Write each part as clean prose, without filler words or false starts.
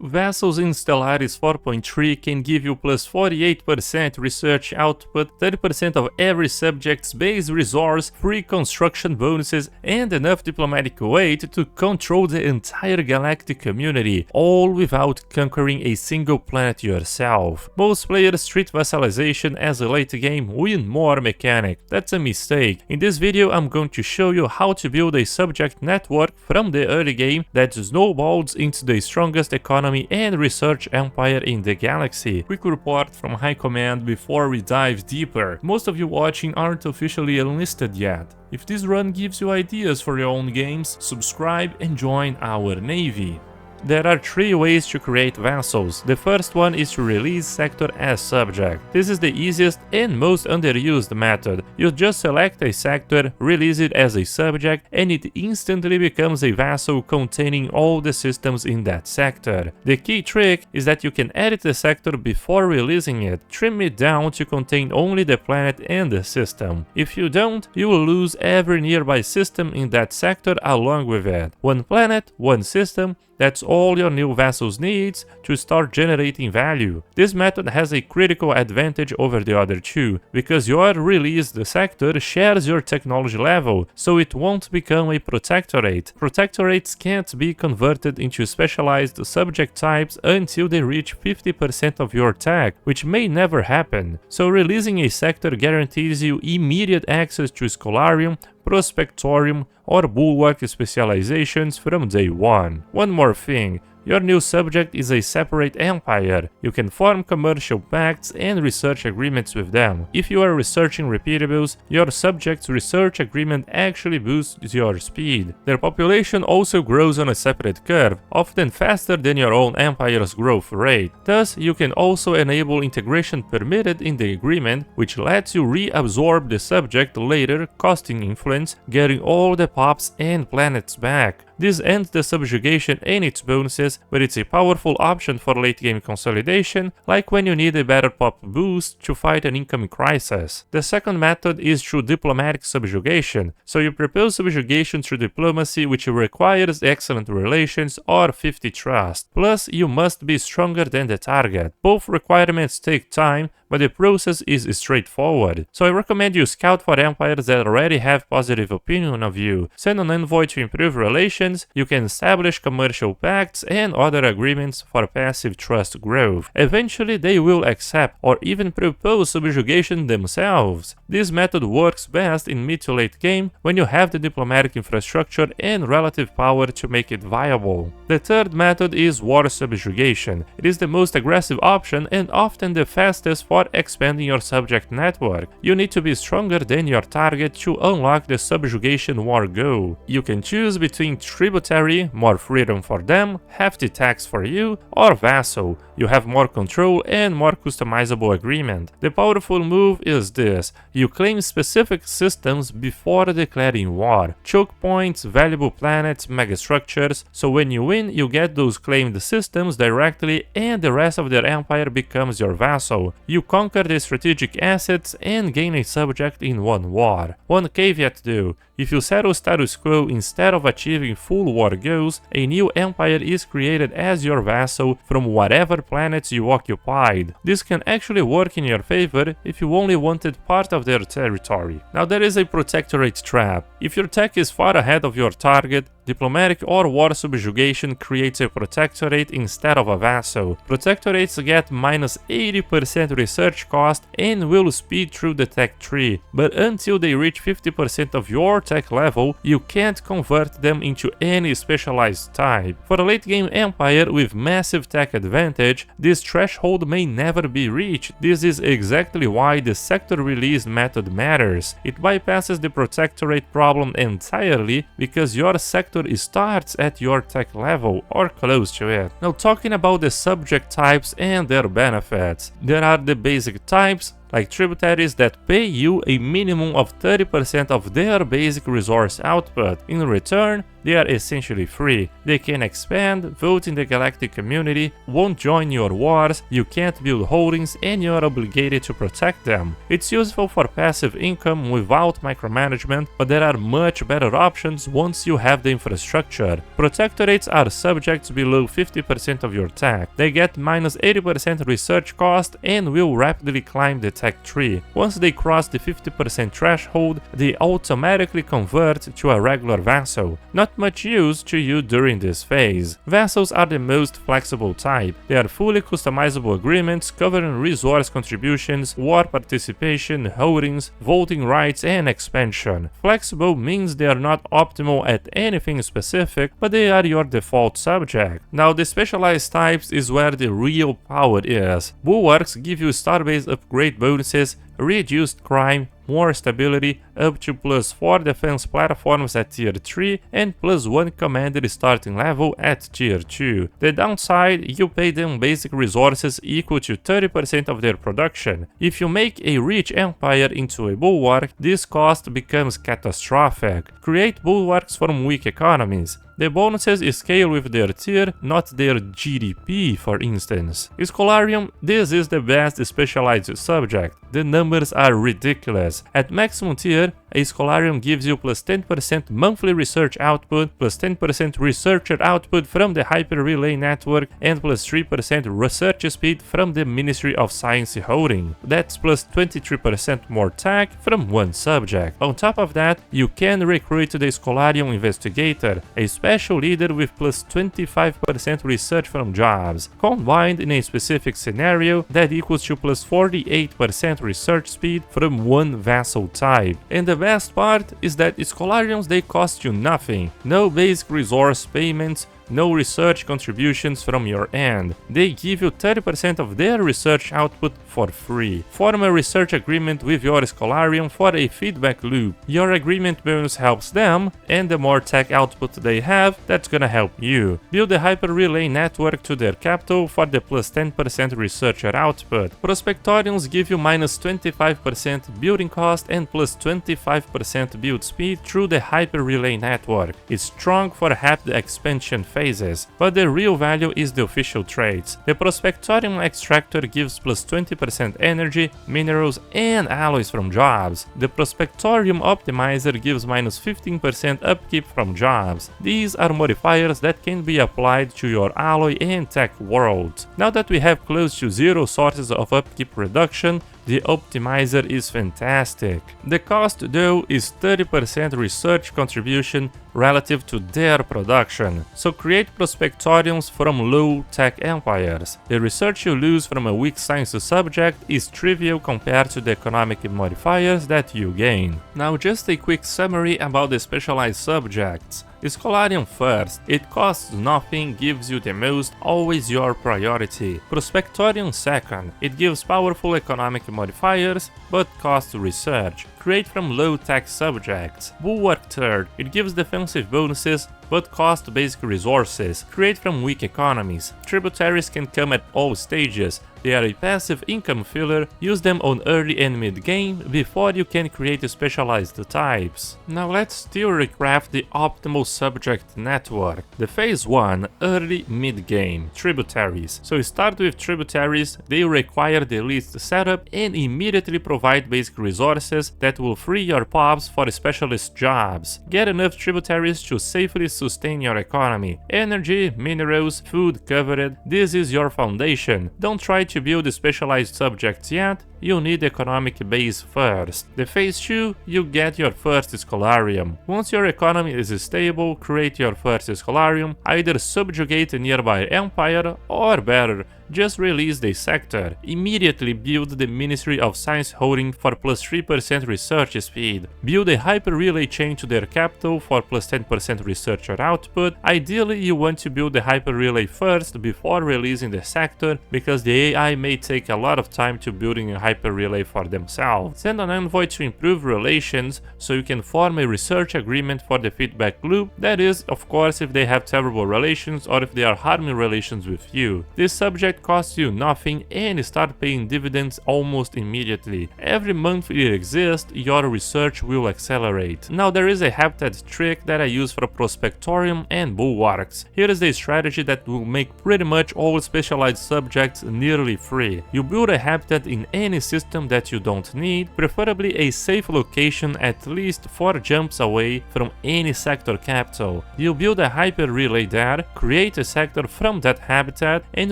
Vassals in Stellaris 4.3 can give you plus 48% research output, 30% of every subject's base resource, free construction bonuses, and enough diplomatic weight to control the entire galactic community, all without conquering a single planet yourself. Most players treat Vassalization as a late game win more mechanic. That's a mistake. In this video I'm going to show you how to build a subject network from the early game that snowballs into the strongest economy and research empire in the galaxy. Quick report from High Command before we dive deeper. Most of you watching aren't officially enlisted yet. If this run gives you ideas for your own games, subscribe and join our navy. There are 3 ways to create vassals. The first one is to release sector as subject. This is the easiest and most underused method. You just select a sector, release it as a subject, and it instantly becomes a vassal containing all the systems in that sector. The key trick is that you can edit the sector before releasing it, trim it down to contain only the planet and the system. If you don't, you will lose every nearby system in that sector along with it. One planet, one system, that's all your new vassals needs to start generating value. This method has a critical advantage over the other two, because your released sector shares your technology level, so it won't become a protectorate. Protectorates can't be converted into specialized subject types until they reach 50% of your tech, which may never happen. So releasing a sector guarantees you immediate access to Scholarium, Prospectorium, or Bulwark specializations from day one. One more thing. Your new subject is a separate empire. You can form commercial pacts and research agreements with them. If you are researching repeatables, your subject's research agreement actually boosts your speed. Their population also grows on a separate curve, often faster than your own empire's growth rate. Thus, you can also enable integration permitted in the agreement, which lets you reabsorb the subject later, costing influence, getting all the pops and planets back. This ends the subjugation and its bonuses, but it's a powerful option for late game consolidation, like when you need a better pop boost to fight an incoming crisis. The second method is through diplomatic subjugation, so you propose subjugation through diplomacy, which requires excellent relations or 50 trust. Plus, you must be stronger than the target. Both requirements take time, but the process is straightforward, so I recommend you scout for empires that already have positive opinion of you, send an envoy to improve relations, you can establish commercial pacts and other agreements for passive trust growth. Eventually they will accept or even propose subjugation themselves. This method works best in mid to late game when you have the diplomatic infrastructure and relative power to make it viable. The third method is war subjugation. It is the most aggressive option and often the fastest for expanding your subject network. You need to be stronger than your target to unlock the subjugation war goal. You can choose between tributary, more freedom for them, hefty tax for you, or vassal. You have more control and more customizable agreement. The powerful move is this: you claim specific systems before declaring war. Choke points, valuable planets, megastructures, so when you win you get those claimed systems directly and the rest of their empire becomes your vassal. You conquer the strategic assets and gain a subject in one war. One caveat though: if you settle status quo instead of achieving full war goals, a new empire is created as your vassal from whatever planets you occupied. This can actually work in your favor if you only wanted part of their territory. Now there is a Protectorate Trap. If your tech is far ahead of your target, diplomatic or war subjugation creates a protectorate instead of a vassal. Protectorates get minus 80% research cost and will speed through the tech tree, but until they reach 50% of your tech level, you can't convert them into any specialized type. For a late game empire with massive tech advantage, this threshold may never be reached. This is exactly why the sector release method matters. It bypasses the protectorate problem entirely because your sector starts at your tech level or close to it. Now talking about the subject types and their benefits. There are the basic types, like tributaries that pay you a minimum of 30% of their basic resource output. In return, they are essentially free. They can expand, vote in the galactic community, won't join your wars, you can't build holdings, and you are obligated to protect them. It's useful for passive income without micromanagement, but there are much better options once you have the infrastructure. Protectorates are subjects below 50% of your tech. They get minus 80% research cost and will rapidly climb the tech tree. Once they cross the 50% threshold, they automatically convert to a regular vassal. Not much use to you during this phase. Vassals are the most flexible type. They are fully customizable agreements covering resource contributions, war participation, holdings, voting rights, and expansion. Flexible means they are not optimal at anything specific, but they are your default subject. Now the specialized types is where the real power is. Bulwarks give you starbase upgrade bonuses, reduced crime, more stability, up to +4 defense platforms at tier 3 and +1 commander starting level at tier 2. The downside, you pay them basic resources equal to 30% of their production. If you make a rich empire into a bulwark, this cost becomes catastrophic. Create bulwarks from weak economies. The bonuses scale with their tier, not their GDP, for instance. Scholarium, this is the best specialized subject. The numbers are ridiculous. At maximum tier, a Scholarium gives you +10% monthly research output, +10% researcher output from the Hyper Relay Network, and +3% research speed from the Ministry of Science holding. That's +23% more tech from one subject. On top of that, you can recruit the Scholarium Investigator, a special leader with +25% research from jobs. Combined in a specific scenario, that equals to +48% research speed from one vassal type. And the best part is that Scholariums, they cost you nothing. No basic resource payments, no research contributions from your end. They give you 30% of their research output for free. Form a research agreement with your Scholarium for a feedback loop. Your agreement bonus helps them, and the more tech output they have, that's gonna help you. Build a Hyper Relay Network to their capital for the +10% researcher output. Prospectoriums give you -25% building cost and +25% build speed through the Hyper Relay Network. It's strong for half the expansion phases, but the real value is the official traits. The Prospectorium Extractor gives +20% energy, minerals, and alloys from jobs. The Prospectorium Optimizer gives -15% upkeep from jobs. These are modifiers that can be applied to your alloy and tech worlds. Now that we have close to 0 sources of upkeep reduction, the optimizer is fantastic. The cost though is 30% research contribution relative to their production, so create prospectoriums from low-tech empires. The research you lose from a weak science subject is trivial compared to the economic modifiers that you gain. Now just a quick summary about the specialized subjects. Scholarium first, it costs nothing, gives you the most, always your priority. Prospectorium second, it gives powerful economic modifiers, but costs research. Create from low-tech subjects. Bulwark third, it gives defensive bonuses, but cost basic resources. Create from weak economies. Tributaries can come at all stages. They are a passive income filler, use them on early and mid game before you can create specialized types. Now let's still recraft the optimal subject network. The phase 1, early mid game, tributaries. So start with tributaries, they require the least setup and immediately provide basic resources that will free your pobs for specialist jobs. Get enough tributaries to safely sustain your economy. Energy, minerals, food covered, this is your foundation. Don't try to build specialized subjects yet, you need economic base first. The phase 2, you get your first Scholarium. Once your economy is stable, create your first Scholarium, either subjugate a nearby empire or better, just release the sector. Immediately build the Ministry of Science holding for +3% research speed. Build a hyper relay chain to their capital for +10% researcher output. Ideally, you want to build the hyper relay first before releasing the sector, because the AI may take a lot of time to building a hyper relay for themselves. Send an envoy to improve relations so you can form a research agreement for the feedback loop. That is, of course, if they have terrible relations or if they are harming relations with you. This subject costs you nothing and start paying dividends almost immediately. Every month it exists, your research will accelerate. Now there is a habitat trick that I use for Prospectorium and Bulwarks. Here is a strategy that will make pretty much all specialized subjects nearly free. You build a habitat in any system that you don't need, preferably a safe location at least 4 jumps away from any sector capital. You build a hyper relay there, create a sector from that habitat and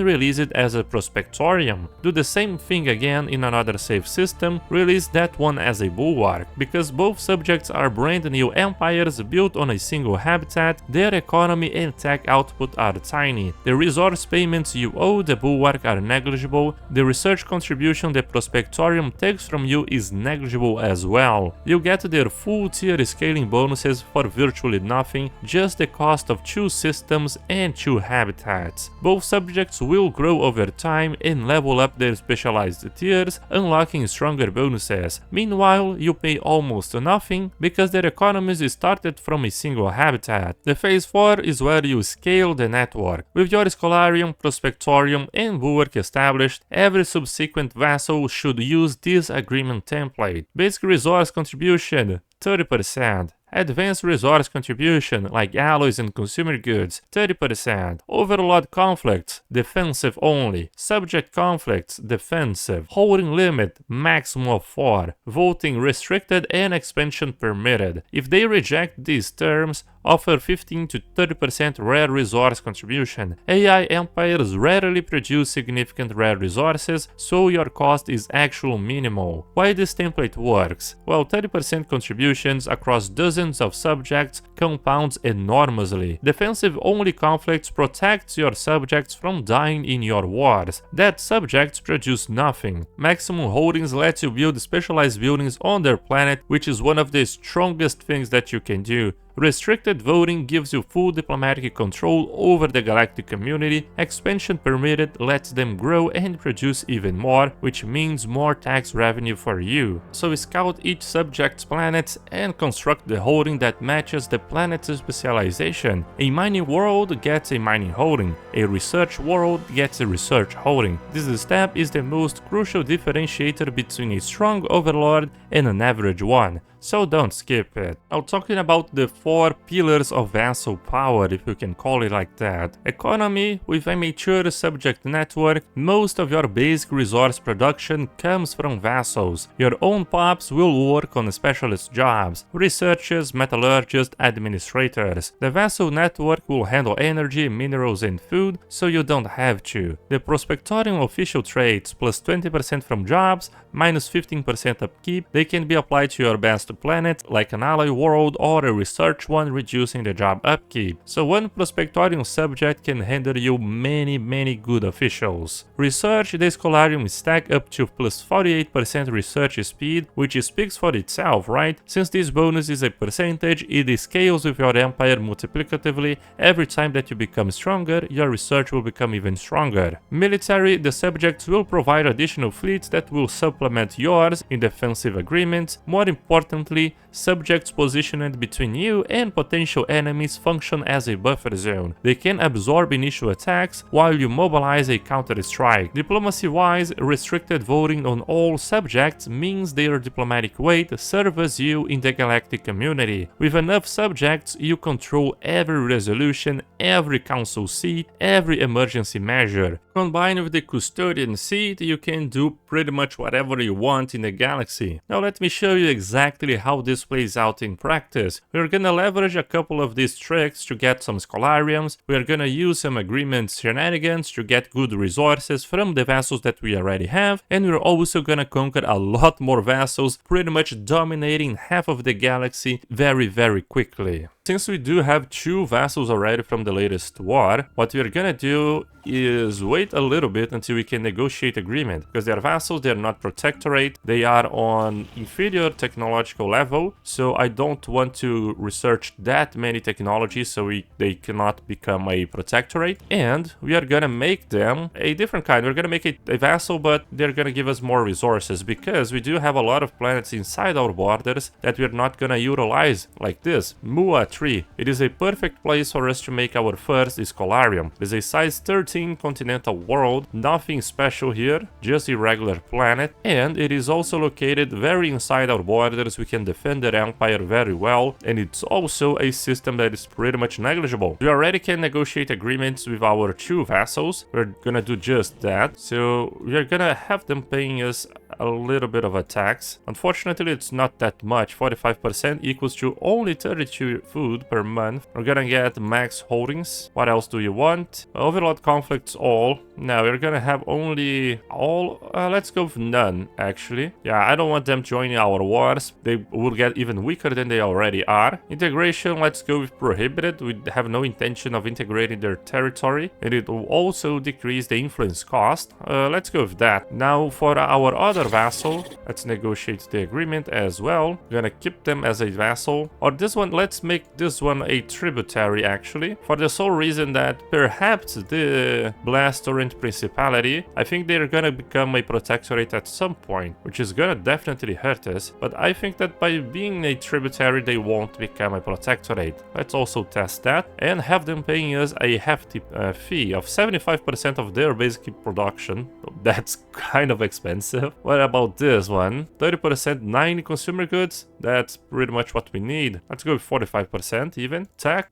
release it as a Prospectorium. Do the same thing again in another safe system, release that one as a Bulwark. Because both subjects are brand new empires built on a single habitat, their economy and tech output are tiny. The resource payments you owe the Bulwark are negligible, the research contribution the Prospectorium takes from you is negligible as well. You get their full tier scaling bonuses for virtually nothing, just the cost of 2 systems and 2 habitats. Both subjects will grow over time and level up their specialized tiers, unlocking stronger bonuses. Meanwhile, you pay almost nothing because their economies started from a single habitat. The phase 4 is where you scale the network. With your Scholarium, Prospectorium and Bulwark established, every subsequent vassal should use this agreement template. Basic resource contribution 30%. Advanced resource contribution like alloys and consumer goods 30%. Overlord conflicts defensive only. Subject conflicts defensive. Holding limit maximum of 4. Voting restricted and expansion permitted. If they reject these terms, offer 15 to 30% rare resource contribution. AI empires rarely produce significant rare resources, so your cost is actually minimal. Why this template works? Well, 30% contributions across dozens of subjects compounds enormously. Defensive only conflicts protects your subjects from dying in your wars. Dead subjects produce nothing. Maximum holdings lets you build specialized buildings on their planet, which is one of the strongest things that you can do. Restricted voting gives you full diplomatic control over the galactic community. Expansion permitted lets them grow and produce even more, which means more tax revenue for you. So scout each subject's planets and construct the holding that matches the planet's specialization. A mining world gets a mining holding. A research world gets a research holding. This step is the most crucial differentiator between a strong overlord and an average one, so don't skip it. Now talking about the 4 pillars of vassal power, if you can call it like that. Economy. With a mature subject network, most of your basic resource production comes from vassals. Your own pops will work on specialist jobs, researchers, metallurgists, administrators. The vassal network will handle energy, minerals and food, so you don't have to. The Prospectorium official traits, plus 20% from jobs, minus 15% upkeep, they can be applied to your best planet, like an ally world or a research one, reducing the job upkeep. So one Prospectorium subject can handle you many good officials. Research. The Scholarium stack up to plus 48% research speed, which speaks for itself, right? Since this bonus is a percentage, it scales with your empire multiplicatively. Every time that you become stronger, your research will become even stronger. Military. The subjects will provide additional fleets that will supplement yours in defensive agreements. More importantly, subjects positioned between you and potential enemies function as a buffer zone. They can absorb initial attacks while you mobilize a counter-strike. Diplomacy-wise, restricted voting on all subjects means their diplomatic weight serves you in the galactic community. With enough subjects, you control every resolution, every council seat, every emergency measure. Combined with the custodian seat, you can do pretty much whatever you want in the galaxy. Now let me show you exactly how this plays out in practice. We're gonna leverage a couple of these tricks to get some Scholariums. We're gonna use some agreement shenanigans to get good resources from the vassals that we already have, and we're also gonna conquer a lot more vassals, pretty much dominating half of the galaxy very quickly. Since we do have 2 vassals already from the latest war, what we're gonna do is wait a little bit until we can negotiate agreement, because they're vassals, they're not protectorate, they are on inferior technological level, so I don't want to research that many technologies so they cannot become a protectorate, and we are gonna make them a different kind. We're gonna make it a vassal, but they're gonna give us more resources, because we do have a lot of planets inside our borders that we're not gonna utilize, like this Mua tree. It is a perfect place for us to make our first Scholarium. It is a size 13 continental world, nothing special here, just a regular planet, and it is also located very inside our borders. We can defend the empire very well, and it's also a system that is pretty much negligible. We already can negotiate agreements with our 2 vassals. We're gonna do just that, so we're gonna have them paying us a little bit of a tax. Unfortunately, it's not that much. 45% equals to only 32 food per month. We're gonna get max holdings. What else do you want? Overlord conflicts all. Now we're gonna have only all. Let's go with none, actually. Yeah, I don't want them joining our wars. They will get even weaker than they already are. Integration, let's go with prohibited. We have no intention of integrating their territory, and it will also decrease the influence cost. Let's go with that. Now for our other vassal, let's negotiate the agreement as well. We're gonna keep them as a vassal, or this one, let's make this one a tributary, actually, for the sole reason that perhaps the Blastorant Principality, I think they're gonna become a protectorate at some point, which is gonna definitely hurt us, but I think that by being a tributary they won't become a protectorate. Let's also test that and have them paying us a hefty fee of 75% of their basic production. That's kind of expensive. What about this one? 30% 9 consumer goods? That's pretty much what we need. Let's go with 45% even. Tech?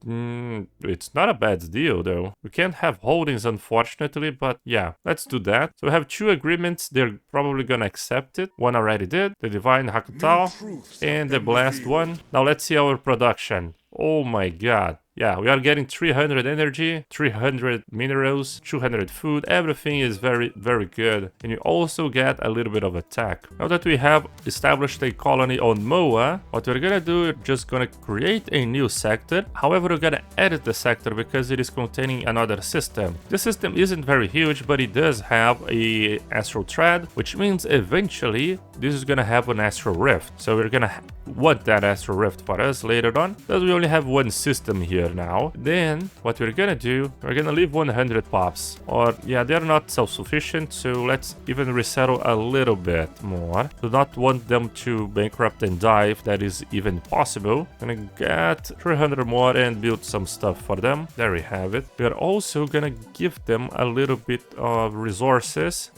It's not a bad deal though. We can't have holdings unfortunately, but yeah, let's do that. So we have 2 agreements. They're probably gonna accept it. One already did. The Divine Hakutao and the Blast one. Now let's see our production. Oh my god. Yeah, we are getting 300 energy, 300 minerals, 200 food. Everything is very, very good. And you also get a little bit of attack. Now that we have established a colony on Moa, what we're gonna do, we're just gonna create a new sector. However, we're gonna edit the sector because it is containing another system. This system isn't very huge, but it does have a astral thread, which means eventually this is gonna have an astral rift. So we're gonna want that astral rift for us later on, because we only have one system here now. Then what we're gonna do, we're gonna leave 100 pops, or yeah, they're not self-sufficient, so let's even resettle a little bit more. Do not want them to bankrupt and die if that is even possible. Gonna get 300 more and build some stuff for them. There we have it. We're also gonna give them a little bit of resources.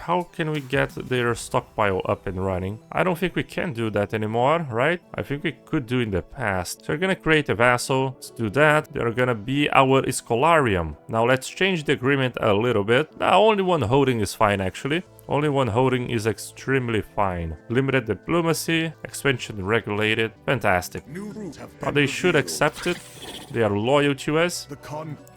How can we get their stockpile up and running? I don't think we can do that anymore, right? I think we could do in the past. So we're gonna create a vassal. Let's do that. They're gonna be our Scholarium. Now let's change the agreement a little bit. Now only one holding is fine actually. Only one holding is extremely fine. Limited diplomacy, expansion regulated, fantastic. Now they should accept it. They are loyal to us.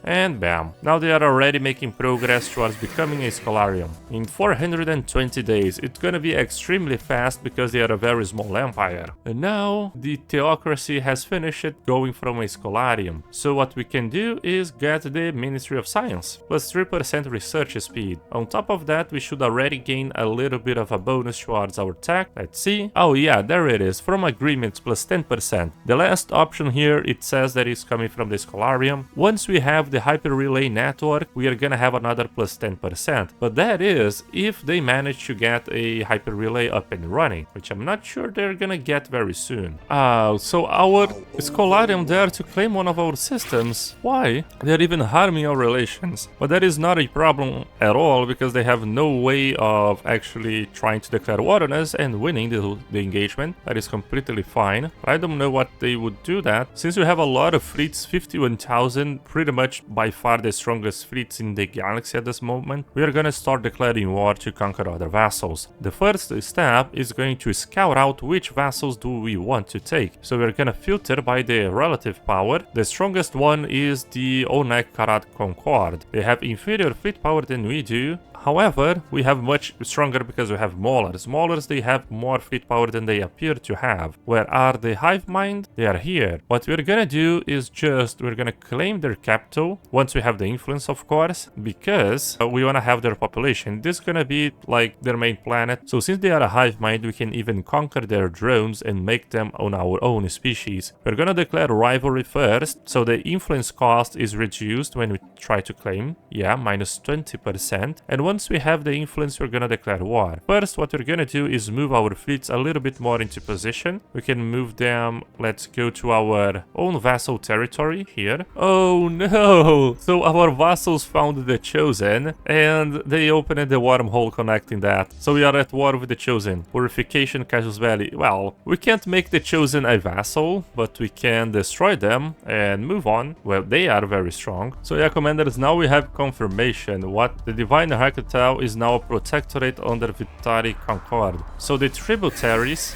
And bam. Now they are already making progress towards becoming a Scholarium. In 420 days, it's gonna be extremely fast because they are a very small empire. And now the theocracy has finished it going from a Scholarium. So what we can do is get the Ministry of Science, plus 3% research speed. On top of that, we should already gain a little bit of a bonus towards our tech. Let's see. Oh yeah, there it is. From agreements plus 10%. The last option here, it says that it's coming from the Scholarium. Once we have the Hyper Relay network, we are gonna have another plus 10%. But that is if they manage to get a Hyper Relay up and running, which I'm not sure they're gonna get very soon. So our Scholarium there to claim one of our systems. Why? They're even harming our relations. But that is not a problem at all because they have no way of actually trying to declare war on us and winning the engagement. That is completely fine. But I don't know what they would do that. Since we have a lot of fleets, 51,000, pretty much by far the strongest fleets in the galaxy at this moment, we are gonna start declaring war to conquer other vassals. The first step is going to scout out which vassals do we want to take. So we're gonna filter by the relative power. The strongest one is the Onek Karat Concord. They have inferior fleet power than we do. However, we have much stronger because we have Maulers. Maulers, they have more fleet power than they appear to have. Where are the hive mind? They are here. What we're gonna do is we're gonna claim their capital once we have the influence, of course, because we wanna have their population. This is gonna be like their main planet. So since they are a hive mind, we can even conquer their drones and make them on our own species. We're gonna declare rivalry first, so the influence cost is reduced when we try to claim. Yeah, minus 20%. And once we have the influence, we're gonna declare war. First, what we're gonna do is move our fleets a little bit more into position. We can move them, let's go to our own vassal territory here. Oh no! So our vassals found the Chosen, and they opened the wormhole connecting that. So we are at war with the Chosen. Purification, Casus Valley. Well, we can't make the Chosen a vassal, but we can destroy them and move on. Well, they are very strong. So yeah, commanders, now we have confirmation. What the Divine Hekatel is now a protectorate under Vitari Concord. So the tributaries,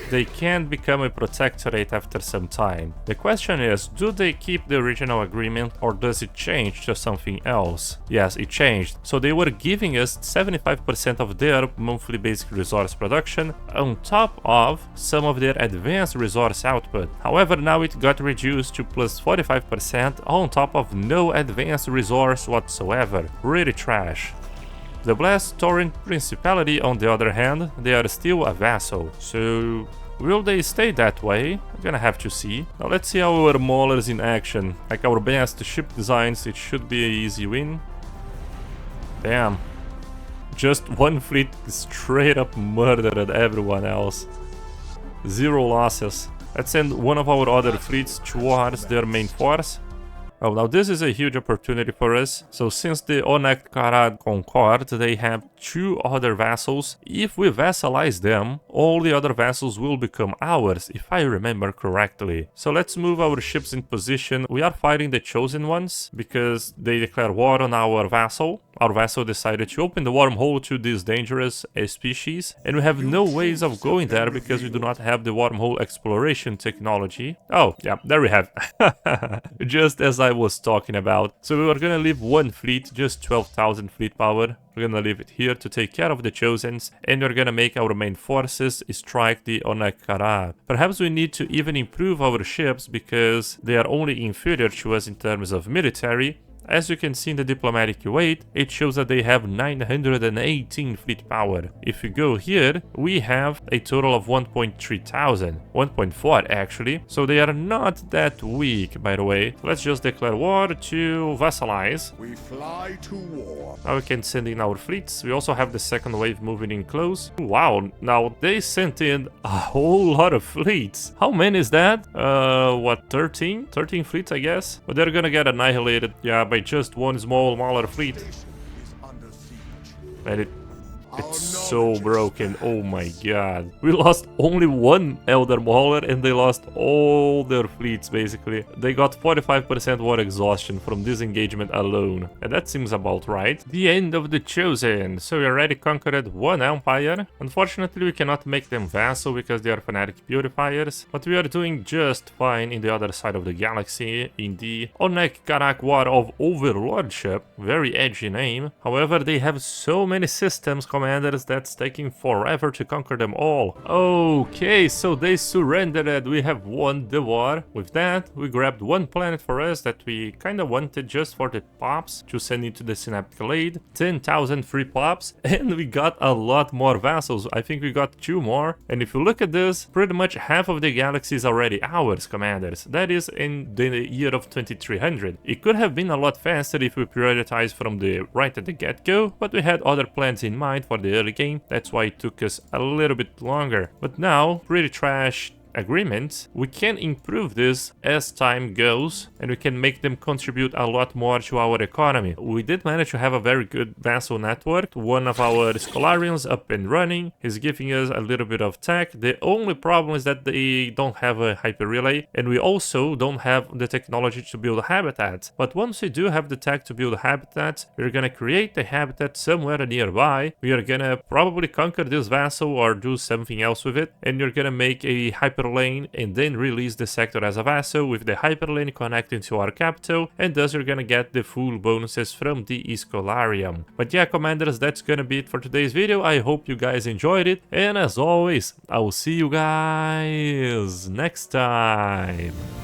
they can become a protectorate after some time. The question is, do they keep the original agreement or does it change to something else? Yes, it changed. So they were giving us 75% of their monthly basic resource production on top of some of their advanced resource output. However, now it got reduced to plus 45% on top of no advanced resource whatsoever. Really trash. The Blast Torrent Principality, on the other hand, they are still a vassal, so will they stay that way? We're gonna have to see. Now let's see our Maulers in action. Like our best ship designs, it should be an easy win. Damn. Just one fleet straight up murdered everyone else. 0 losses. Let's send one of our other fleets towards their main force. Oh, now this is a huge opportunity for us. So since the Onek Karad Concord, they have 2 other vassals. If we vassalize them, all the other vassals will become ours, if I remember correctly. So let's move our ships in position. We are fighting the Chosen Ones because they declare war on our vassal. Our vassal decided to open the wormhole to this dangerous species, and we have no ways of going there because we do not have the wormhole exploration technology. Oh, yeah, there we have. Just as I was talking about. So we were gonna leave one fleet, just 12,000 fleet power. We're gonna leave it here to take care of the Chosens, and we're gonna make our main forces strike the Onekara. Perhaps we need to even improve our ships because they are only inferior to us in terms of military. As you can see in the diplomatic weight, it shows that they have 918 fleet power. If you go here, we have a total of 1.3 thousand. 1.4 actually. So they are not that weak, by the way. Let's just declare war to vassalize. We fly to war. Now we can send in our fleets. We also have the second wave moving in close. Wow, now they sent in a whole lot of fleets. How many is that? What, 13? 13 fleets, I guess? But they're gonna get annihilated. Yeah, by just one small Mauler fleet. And it's so broken. Oh my god. We lost only one Elder Mauler and they lost all their fleets basically. They got 45% war exhaustion from this engagement alone. And that seems about right. The end of the Chosen. So we already conquered one empire. Unfortunately, we cannot make them vassal because they are fanatic purifiers. But we are doing just fine in the other side of the galaxy in the Onek Karak War of Overlordship. Very edgy name. However, they have so many systems, commanders, that's taking forever to conquer them all. Okay, so they surrendered. We have won the war. With that, we grabbed one planet for us that we kinda wanted just for the pops to send into the Synaptic Glade. 10,000 free pops, and we got a lot more vassals. I think we got 2 more. And if you look at this, pretty much half of the galaxy is already ours, commanders. That is in the year of 2300. It could have been a lot faster if we prioritized from the right at the get-go, but we had other plans in mind for the early game. That's why it took us a little bit longer. But now, pretty trash agreements, we can improve this as time goes, and we can make them contribute a lot more to our economy. We did manage to have a very good vassal network. One of our Scholariums up and running. He's giving us a little bit of tech. The only problem is that they don't have a hyper relay, and we also don't have the technology to build a habitat. But once we do have the tech to build a habitat, we're gonna create a habitat somewhere nearby. We are gonna probably conquer this vassal or do something else with it, and you're gonna make a hyper hyperlane and then release the sector as a vassal with the hyperlane connecting to our capital, and thus you're gonna get the full bonuses from the Scholarium. But yeah, commanders, that's gonna be it for today's video. I hope you guys enjoyed it, and as always, I will see you guys next time.